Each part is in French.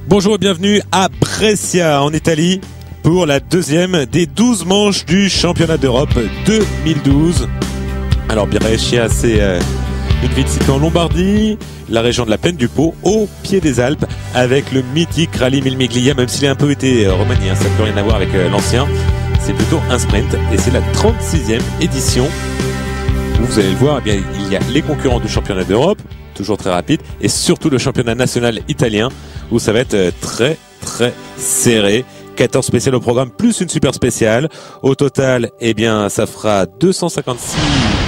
Bonjour et bienvenue à Brescia en Italie pour la deuxième des 12 manches du championnat d'Europe 2012. Alors Brescia, c'est une ville située en Lombardie, la région de la Plaine du Pô, au pied des Alpes, avec le mythique Rallye Mille-Miglia, même s'il a un peu été remanié, ça n'a plus rien à voir avec l'ancien. C'est plutôt un sprint et c'est la 36e édition où vous allez le voir, eh bien, il y a les concurrents du championnat d'Europe, toujours très rapide, et surtout le championnat national italien où ça va être très très serré. 14 spéciales au programme plus une super spéciale. Au total, eh bien, ça fera 256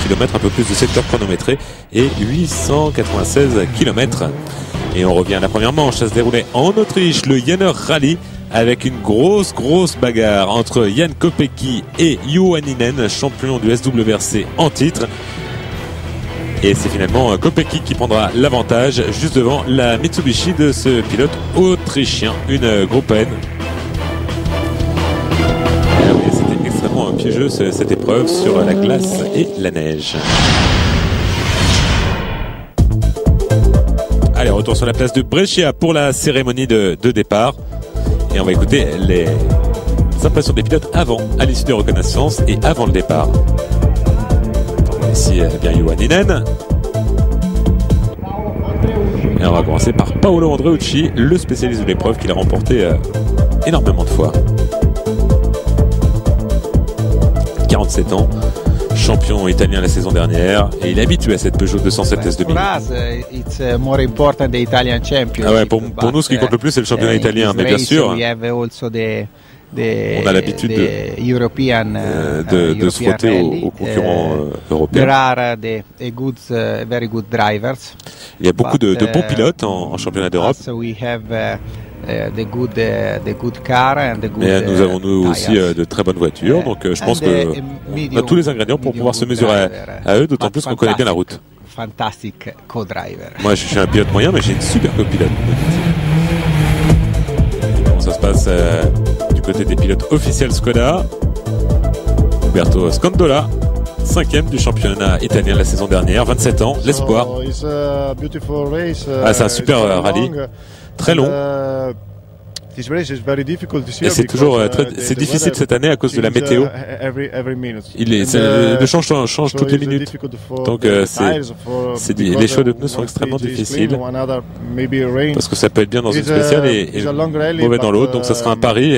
km, un peu plus de secteur chronométré, et 896 km. Et on revient à la première manche. Ça se déroulait en Autriche, le Jenner Rallye, avec une grosse bagarre entre Jan Kopecky et Juhaninen, champion du SWRC en titre. Et c'est finalement Kopecky qui prendra l'avantage juste devant la Mitsubishi de ce pilote autrichien, une Groupe N. C'était extrêmement piégeux cette épreuve sur la glace et la neige. Allez, retour sur la place de Brescia pour la cérémonie de départ. Et on va écouter les impressions des pilotes avant, à l'issue de reconnaissance et avant le départ. Ici, bien Juhaninen. Et on va commencer par Paolo Andreucci, le spécialiste de l'épreuve qu'il a remporté énormément de fois. 47 ans, champion italien la saison dernière, et il est habitué à cette Peugeot 207 S2000. Ah ouais, pour nous, ce qui compte le plus, c'est le championnat italien, mais bien sûr. On a l'habitude de se frotter aux concurrents européens. Il y a beaucoup de bons pilotes en championnat d'Europe. Mais nous avons nous aussi de très bonnes voitures, donc je pense qu'on a tous les ingrédients pour pouvoir se mesurer à eux, d'autant plus qu'on connaît bien la route. Moi je suis un pilote moyen, mais j'ai une super copilote. Bon, ça se passe du côté des pilotes officiels Skoda. Umberto Scandola, 5e du championnat italien la saison dernière, 27 ans, l'espoir. C'est un super rallye, très long. Et c'est toujours c'est difficile cette année à cause de la météo. Le champ change toutes les minutes. Donc les choix de pneus sont extrêmement difficiles. Parce que ça peut être bien dans une spéciale et mauvais dans l'autre. Donc ça sera un pari.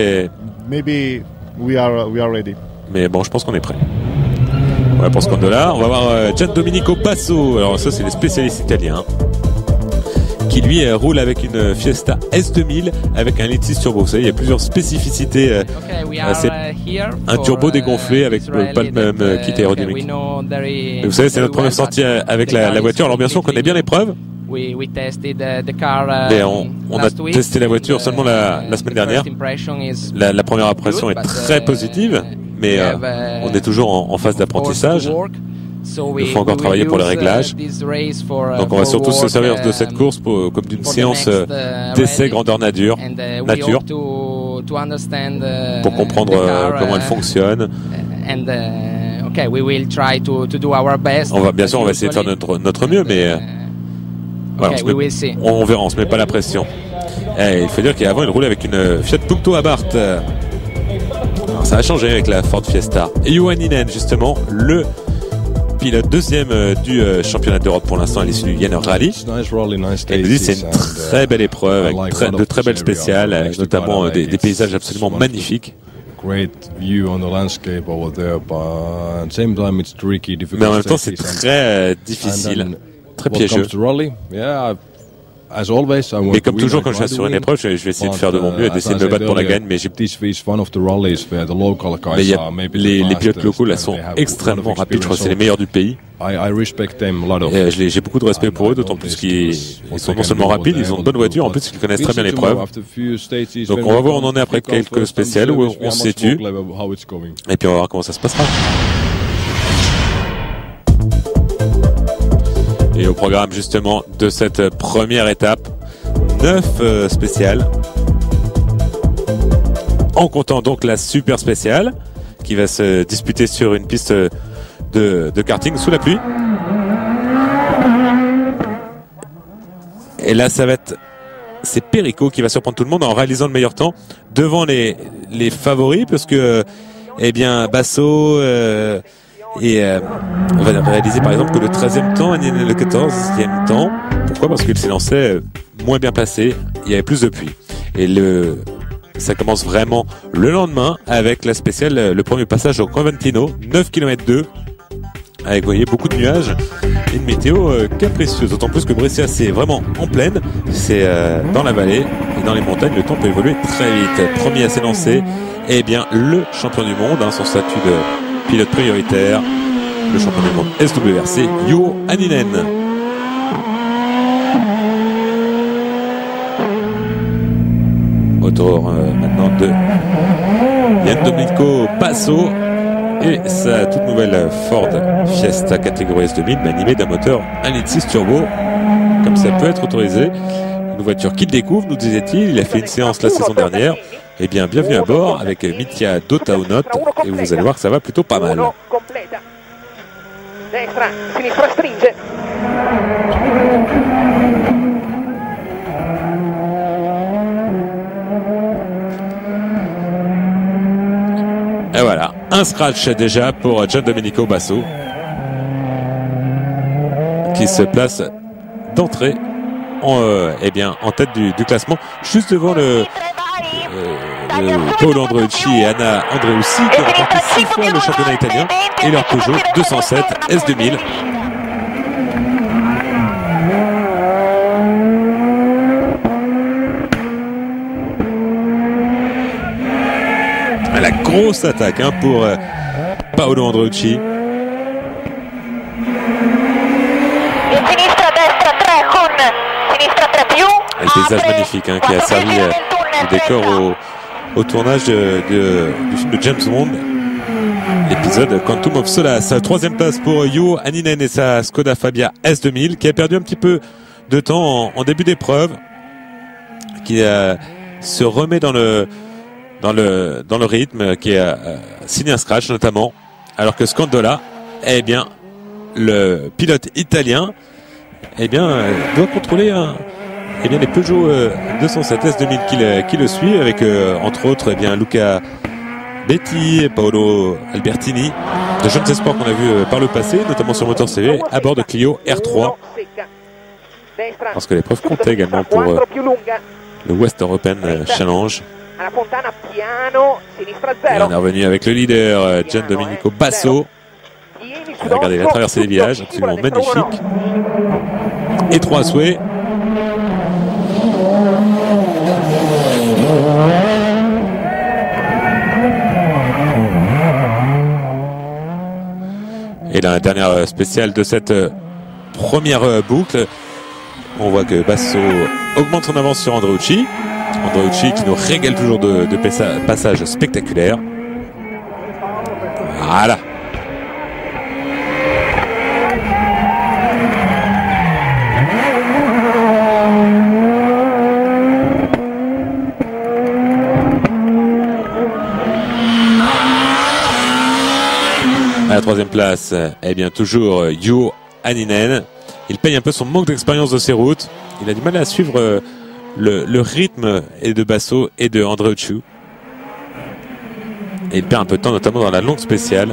Mais bon, je pense qu'on est prêt. Ouais, pour Scandola, on va voir Gian Domenico Basso. Alors ça, c'est les spécialistes italiens, qui lui roule avec une Fiesta S2000 avec un Litis turbo. Vous savez, il y a plusieurs spécificités. C'est un turbo dégonflé avec pas le même kit aérodynamique. Mais vous savez, c'est notre première sortie avec la voiture. Alors bien sûr, on connaît bien l'épreuve. Mais on a testé la voiture seulement la semaine dernière. La première impression est très positive, mais on est toujours en phase d'apprentissage. Il faut encore travailler pour les réglages. Donc on va surtout se servir de cette course comme d'une séance d'essai grandeur nature pour comprendre comment elle fonctionne. Bien sûr, on va essayer de faire notre mieux, mais voilà, on verra, on se met pas la pression. Il faut dire qu'avant il roulait avec une Fiat Punto Abarth. Alors, ça a changé avec la Ford Fiesta. Et Juhaninen, justement, le pilote deuxième du championnat d'Europe pour l'instant à l'issue du Jenner Rallye. Et il nous dit c'est une très belle épreuve avec de très belles spéciales, avec notamment des paysages absolument magnifiques. Mais en même temps c'est très difficile, très piégeux. Mais comme toujours, quand je suis sur une épreuve, je vais essayer de faire de mon mieux et d'essayer de me battre pour la gagne. Mais les pilotes locaux là sont extrêmement rapides. Je crois que c'est les meilleurs du pays. J'ai beaucoup de respect pour eux, d'autant plus qu'ils sont non seulement rapides, ils ont de bonnes voitures, en plus ils connaissent très bien l'épreuve. Donc on va voir où on en est après quelques spéciales où on se situe. Et puis on va voir comment ça se passera. Et au programme justement de cette première étape, 9 spéciales, en comptant donc la super spéciale qui va se disputer sur une piste de karting sous la pluie. Et là ça va être c'est Perico qui va surprendre tout le monde en réalisant le meilleur temps devant les favoris, parce que eh bien Basso va réaliser par exemple que le 13e temps, Aninen le 14e temps. Pourquoi? Parce qu'il s'est lancé moins bien placé, il y avait plus de pluie. Et ça commence vraiment le lendemain avec la spéciale, le premier passage au Coventino, 9 km 2, avec, vous voyez, beaucoup de nuages et une météo capricieuse. D'autant plus que Brescia, c'est vraiment en plaine, c'est dans la vallée et dans les montagnes, le temps peut évoluer très vite. Premier à s'élancer, eh bien, le champion du monde, son statut de pilote prioritaire, le champion du monde SWRC, Juho Hänninen. Autour maintenant de Jan Domenico Basso et sa toute nouvelle Ford Fiesta catégorie S2000, mais animée d'un moteur 1.6 turbo, comme ça peut être autorisé. Une voiture qu'il découvre, nous disait-il. Il a fait une séance la saison dernière. Eh bien, bienvenue à bord avec Mitja Dotaunot, et vous allez voir que ça va plutôt pas mal. Et voilà, un scratch déjà pour Jan Domenico Basso, qui se place d'entrée en tête du classement, juste devant le Paolo Andreucci et Anna Andreussi, qui ont remporté 6 fois le championnat italien, et leur Peugeot 207 S2000. La grosse attaque pour Paolo Andreucci. Un paysage magnifique qui a servi de décor au tournage du film de James Bond, l'épisode Quantum of Solace. Troisième place pour Juho Hänninen et sa Skoda Fabia S2000, qui a perdu un petit peu de temps en début d'épreuve, qui se remet dans le rythme, qui a signé un scratch notamment, alors que Scandola, eh bien, le pilote italien, eh bien, doit contrôler les Peugeot 207 S2000 qui le suit, avec entre autres Luca Betti, Paolo Albertini, de jeunes espoirs qu'on a vu par le passé, notamment sur Motor CV, à bord de Clio R3, parce que l'épreuve comptait également pour le West European Challenge. Et on est revenu avec le leader Jan Domenico Basso. Regardez la traversée des villages, absolument magnifique. Et 3 souhaits. Et la dernière spéciale de cette première boucle, on voit que Basso augmente son avance sur Andreucci. Andreucci qui nous régale toujours de passages spectaculaires. Voilà. À la troisième place, eh bien toujours Juho Hänninen. Il paye un peu son manque d'expérience de ces routes. Il a du mal à suivre le rythme de Basso et de Andreucci. Et il perd un peu de temps, notamment dans la longue spéciale,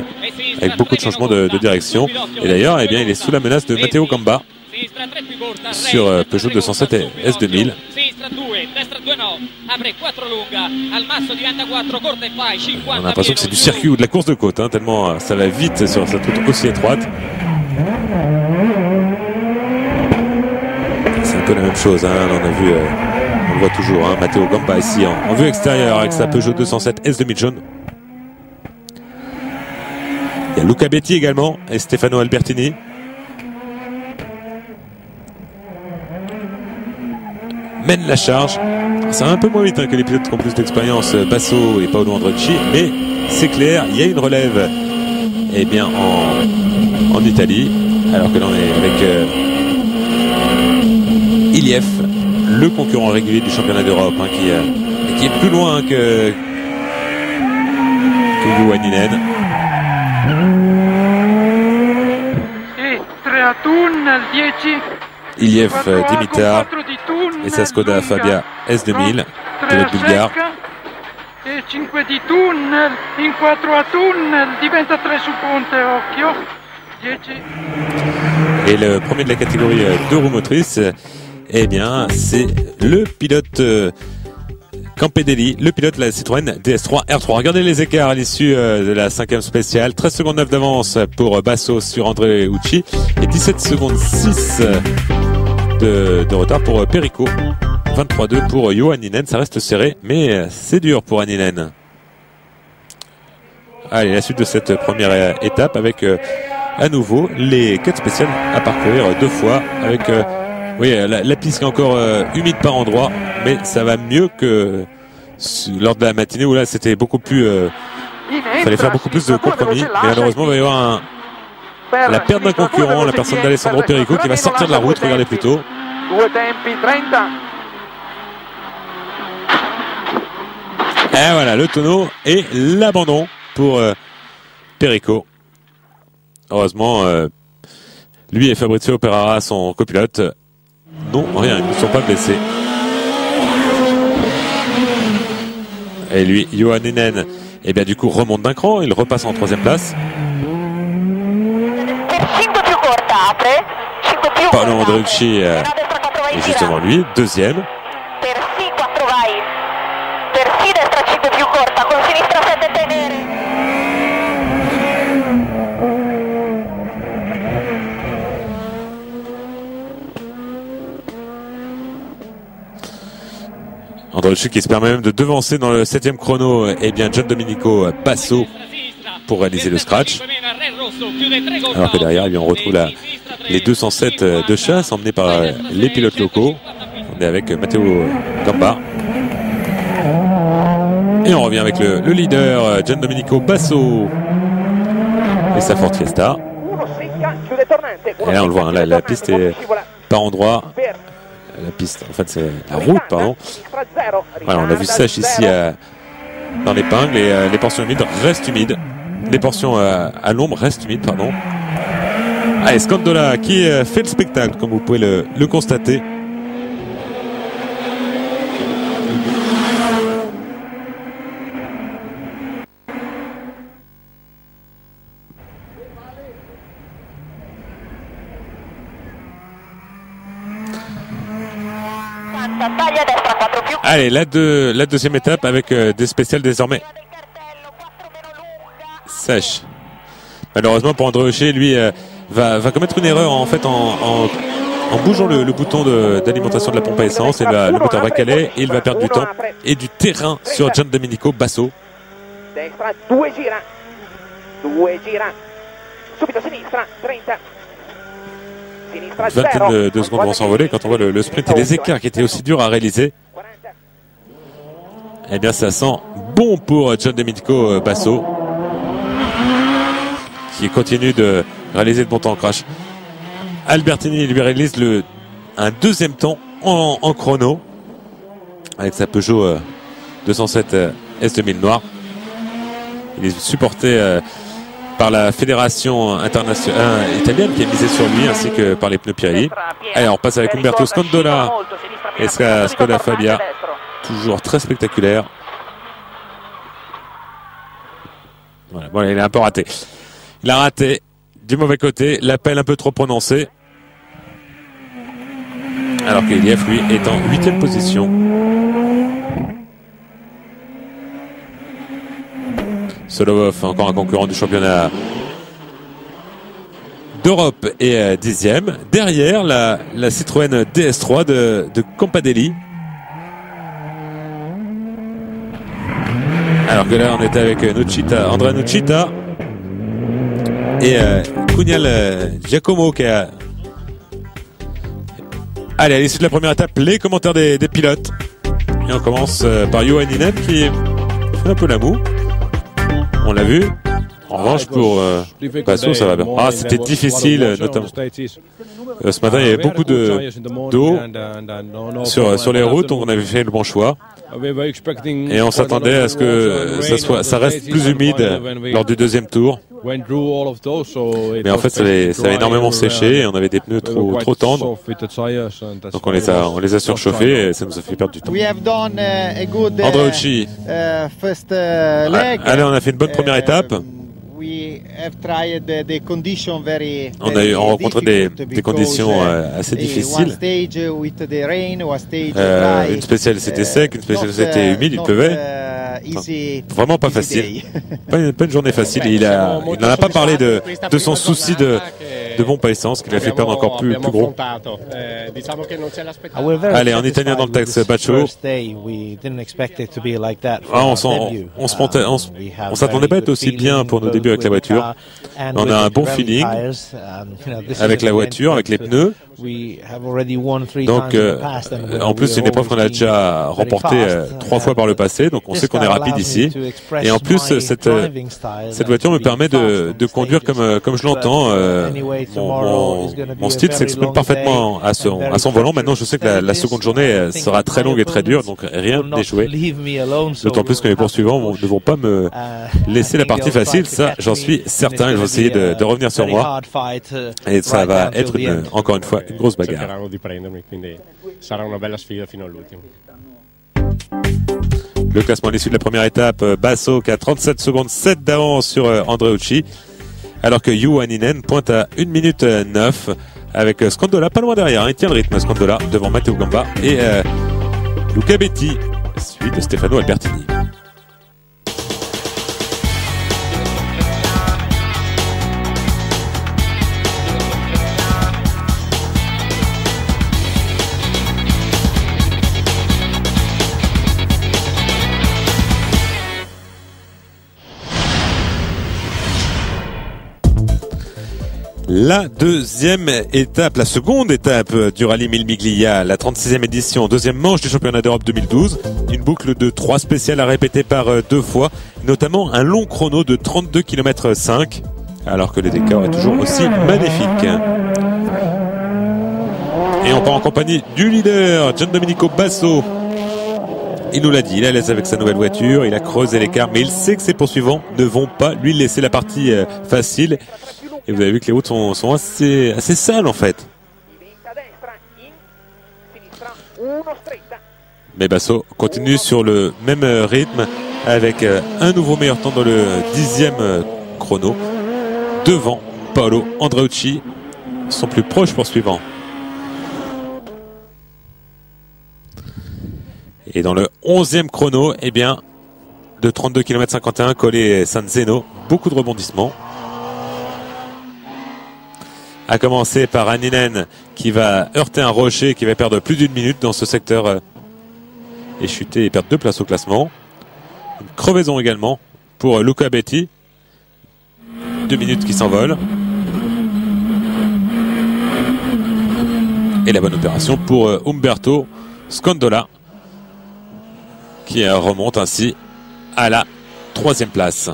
avec beaucoup de changements de direction. Et d'ailleurs, eh bien, il est sous la menace de Matteo Gamba sur Peugeot 207 S2000. On a l'impression que c'est du circuit ou de la course de côte, tellement ça va vite sur cette route aussi étroite. C'est un peu la même chose, on a vu, on le voit toujours, Matteo Gamba ici en vue extérieure avec sa Peugeot 207 S2000 jaune. Il y a Luca Betti également et Stefano Albertini. Mène la charge. C'est un peu moins vite que les pilotes qui ont plus d'expérience, Basso et Paolo Andreucci, mais c'est clair, il y a une relève en Italie, alors que l'on est avec Iliev, le concurrent régulier du championnat d'Europe, qui est plus loin que Juho Hänninen. Iliev Dimitar et sa Skoda Fabia S2000, pilote bulgare. E 5 di tunnel, in 4 a tunnel, diventa 3 su ponte, occhio. 10. Et le premier de la catégorie deux roues motrices, eh bien, c'est le pilote Campedelli, le pilote de la Citroën DS3 R3. Regardez les écarts à l'issue de la 5e spéciale. 13 secondes 9 d'avance pour Basso sur André Ucci et 17 secondes 6 de retard pour Perico. 23-2 pour Johan Ninen, ça reste serré, mais c'est dur pour Ninen. Allez, la suite de cette première étape avec à nouveau les 4 spéciales à parcourir 2 fois avec oui, la piste qui est encore humide par endroits, mais ça va mieux que lors de la matinée où là c'était beaucoup plus fallait faire beaucoup plus de compromis, mais malheureusement il va y avoir la perte d'un concurrent, la personne d'Alessandro Perico qui va sortir de la route, regardez plutôt. Et voilà, le tonneau et l'abandon pour Perico. Heureusement, lui et Fabrizio Perara, son copilote, non, rien, ils ne sont pas blessés. Et lui, Johan Ninen, eh bien du coup remonte d'un cran, il repasse en 3e place. Paolo Andreucci est justement lui, 2e. Andreucci qui se permet même de devancer dans le 7e chrono, eh bien Gian Domenico Basso pour réaliser le scratch. Alors que derrière, eh bien, on retrouve les 207 de chasse emmenés par les pilotes locaux. On est avec Matteo Gamba. Et on revient avec le leader Gian Domenico Basso et sa Ford Fiesta. Et là on le voit, hein, la piste est par endroit. La piste, en fait c'est la route, pardon. Voilà, on a vu sèche ici dans l'épingle et les portions humides restent humides. Les portions à l'ombre restent humides, pardon. Allez, Scandola qui fait le spectacle, comme vous pouvez le constater. Allez, la deuxième étape avec des spéciales désormais sèches. Malheureusement pour Andreucci, lui va commettre une erreur en fait en bougeant le bouton d'alimentation de la pompe à essence, et le moteur va caler et il va perdre du temps et du terrain sur Gian Domenico Basso. Une vingtaine de secondes vont s'envoler quand on voit le sprint et les écarts qui étaient aussi durs à réaliser. Eh bien ça sent bon pour Gian Domenico Basso qui continue de réaliser de bon temps en crash. Albertini lui réalise un deuxième temps en chrono avec sa Peugeot 207 S2000 noire. Il est supporté par la fédération internationale italienne qui a misé sur lui, ainsi que par les pneus Pirelli. Allez, on passe avec Umberto Scandola et sa Skoda Fabia, toujours très spectaculaire. Voilà, bon, il a un peu raté. Il a raté du mauvais côté, l'appel un peu trop prononcé. Alors que Iliev, lui, est en 8e position. Solovov, encore un concurrent du championnat d'Europe, est 10e. Derrière, la Citroën DS3 de Campedelli. Alors que là, on était avec Andrea Nucita et Cunial Giacomo qui a... Allez, à l'issue de la première étape, les commentaires des pilotes. Et on commence par Johan Ninen qui fait un peu la moue. On l'a vu. En revanche, pour Basso, ça va bien. Ah, c'était difficile, notamment. Ce matin, il y avait beaucoup d'eau sur les routes, donc on avait fait le bon choix. Et on s'attendait à ce que ça reste plus humide lors du deuxième tour. Mais en fait, ça a énormément séché et on avait des pneus trop tendres. Donc on les a surchauffés et ça nous a fait perdre du temps. Andreucci. Allez, on a fait une bonne première étape. On a rencontré des conditions assez difficiles. Une spéciale c'était sec, une spéciale c'était humide, il pleuvait. Vraiment pas facile. Pas une journée facile. Il n'en a pas parlé de son souci de pompe à essence qui l'a fait perdre encore plus gros. Allez, en italien dans le texte, Baccio. On s'attendait pas à être aussi bien pour nos débuts avec la voiture. On a un bon feeling avec la voiture, avec les pneus. Donc, en plus, c'est une épreuve qu'on a déjà remportée 3 fois par le passé, donc on sait qu'on est rapide ici. Et en plus, cette voiture me permet de conduire comme je l'entends. Mon style s'exprime parfaitement à son volant. Maintenant, je sais que la seconde journée sera très longue et très dure, donc rien n'est joué. D'autant plus que mes poursuivants ne vont pas me laisser la partie facile, ça j'en suis certain. Ils vont essayer de revenir sur moi. Et ça va être encore une fois une grosse bagarre. Le classement à l'issue de la première étape, Basso qui a 37 secondes 7 d'avance sur Andreucci, alors que Juha Hänninen pointe à 1 minute 9 avec Scandola pas loin derrière. Il tient le rythme, Scandola, devant Matteo Gamba et Luca Betti, suivi de Stefano Albertini. La deuxième étape, la seconde étape du rallye Mille-Miglia, la 36e édition, deuxième manche du championnat d'Europe 2012. Une boucle de 3 spéciales à répéter par 2 fois, notamment un long chrono de 32 km 5, alors que le décor est toujours aussi magnifique. Et on part en compagnie du leader, Giandomenico Basso. Il nous l'a dit, il est à l'aise avec sa nouvelle voiture, il a creusé l'écart, mais il sait que ses poursuivants ne vont pas lui laisser la partie facile. Et vous avez vu que les routes sont assez sales en fait. Mais Basso continue sur le même rythme avec un nouveau meilleur temps dans le 10e chrono devant Paolo Andreucci, son plus proche poursuivant. Et dans le 11e chrono, eh bien, de 32 km 51, collé San Zeno, beaucoup de rebondissements. À commencer par Hänninen qui va heurter un rocher, qui va perdre plus d'1 minute dans ce secteur et chuter et perdre 2 places au classement. Une crevaison également pour Luca Betti. 2 minutes qui s'envolent. Et la bonne opération pour Umberto Scandola qui remonte ainsi à la 3e place.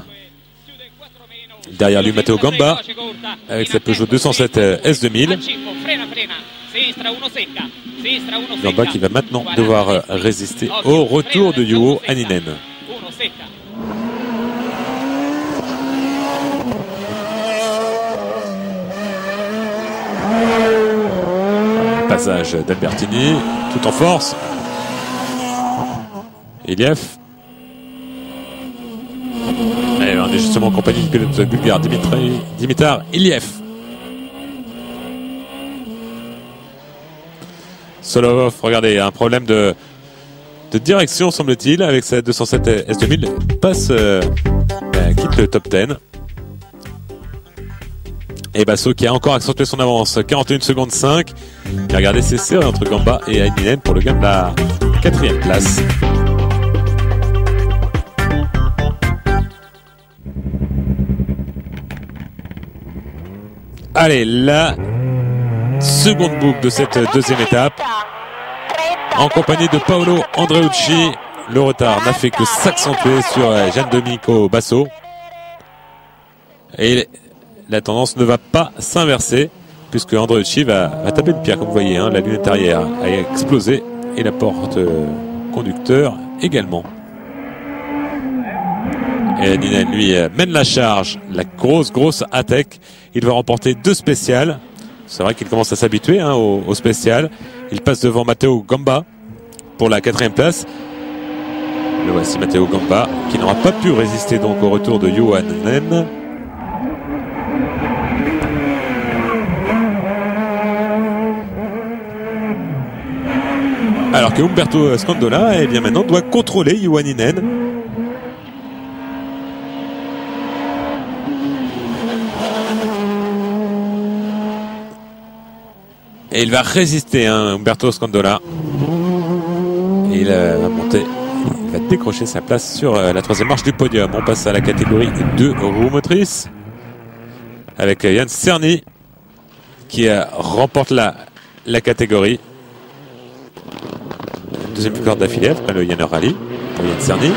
Derrière lui, Matteo Gamba avec sa Peugeot 207 S2000. Gamba qui va maintenant devoir résister au retour de Juha Hänninen. Passage d'Albertini, tout en force. Iliev. Et on est justement en compagnie du pilote bulgare Dimitar Iliev. Solovov, regardez, un problème de direction semble-t-il avec sa 207 S2000. Quitte le top 10. Et Basso qui a encore accentué son avance, 41 secondes 5. Et regardez, c'est serré entre Gamba et Hänninen pour le gain de la 4e place. Allez, la seconde boucle de cette deuxième étape. En compagnie de Paolo Andreucci. Le retard n'a fait que s'accentuer sur Giandomenico Basso. Et la tendance ne va pas s'inverser puisque Andreucci va taper une pierre, comme vous voyez. La lunette arrière a explosé et la porte conducteurs également. Et Ninen, lui, mène la charge, la grosse attaque. Il va remporter 2 spéciales. C'est vrai qu'il commence à s'habituer au spécial. Il passe devant Matteo Gamba pour la 4e place. Le voici Matteo Gamba qui n'aura pas pu résister donc au retour de Juhananen. Alors que Umberto Scandola, eh bien maintenant, doit contrôler Juhananen. Et il va résister, Umberto Scandola. Et il va monter, il va décrocher sa place sur la 3e marche du podium. On passe à la catégorie 2 roues motrices avec Yann Cerny qui remporte la catégorie. 2e victoire d'affilée après le Yanner Rally pour Yann Cerny.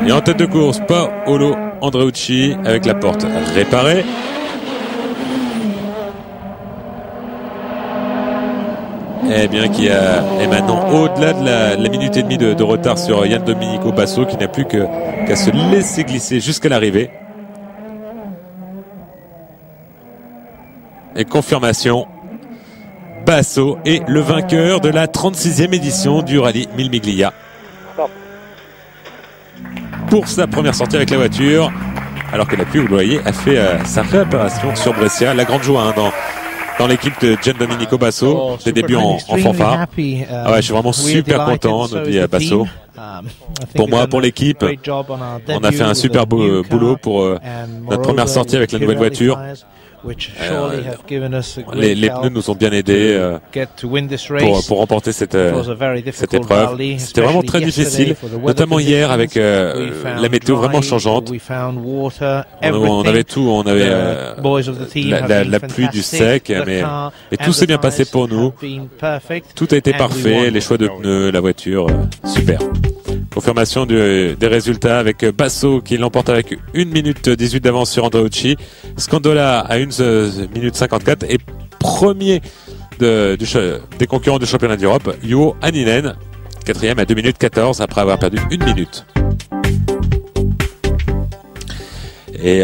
Et en tête de course, Paolo Andreucci avec la porte réparée. Eh bien, qui est maintenant au-delà de la minute et demie de retard sur Jan Domenico Basso, qui n'a plus qu'à se laisser glisser jusqu'à l'arrivée. Et confirmation, Basso est le vainqueur de la 36e édition du rallye Mille-Miglia. Pour sa première sortie avec la voiture, alors que la pluie, vous le voyez, a fait sa réapparition sur Brescia. La grande joie dans l'équipe de Jan Domenico Basso, des débuts en fanfare. Ah ouais, je suis vraiment super content, nous dit Basso. Pour moi, pour l'équipe, on a fait un super boulot pour notre première sortie avec la nouvelle voiture. Les pneus nous ont bien aidés pour remporter cette épreuve. C'était vraiment très difficile, notamment hier avec la météo vraiment changeante. On avait tout, on avait la pluie, du sec, mais tout s'est bien passé pour nous. Tout a été parfait, les choix de pneus, la voiture, super. Confirmation des résultats avec Basso qui l'emporte avec 1 minute 18 d'avance sur Andreucci. Scandola à 1 minute 54 et premier des concurrents du championnat d'Europe, Juhananen, 4e à 2 minutes 14 après avoir perdu 1 minute. Et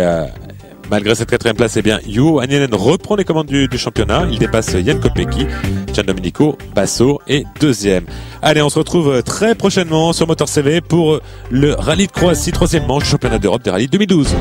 malgré cette 4e place, eh bien, Juhananen reprend les commandes du championnat. Il dépasse Jan Kopecky, Jan Domenico Basso est 2e. Allez, on se retrouve très prochainement sur Motor CV pour le rallye de Croatie, 3e manche du championnat d'Europe des rallyes 2012.